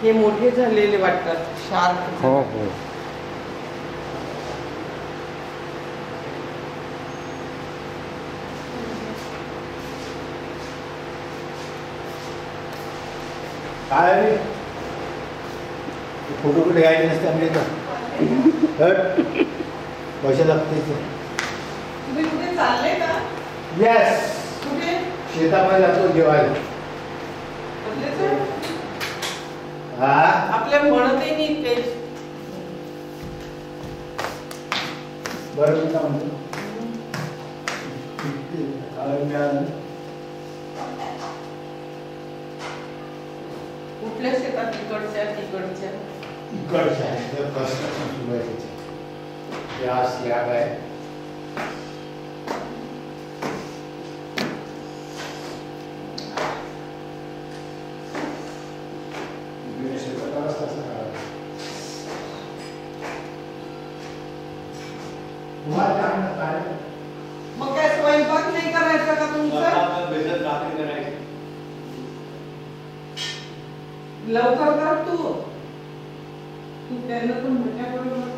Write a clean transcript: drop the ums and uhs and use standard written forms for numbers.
हे मोठे झालेले वाटतात शार्प. हो हो. काय फोटो कुठे घ्यायचे नसते आमच्या पैसे लागते. तुम्ही कुठे चालले का? येस, कुठे? शेतामध्ये जातो जेवायला. हा, आपल्या म्हणतही नाही ते. बरं मी काय म्हणतो कुठल्या शेतात? इकडच्या तिकडच्या? इकडच्या आहे कन्स्ट्रक्शन सुरू आहे त्याचे. त्या स्लॅब आहे. मग काय स्वयंपाक नाही करायचा का तुमचा? लवकर कर तू. तू त्यांना पण मोठ्या बरोबर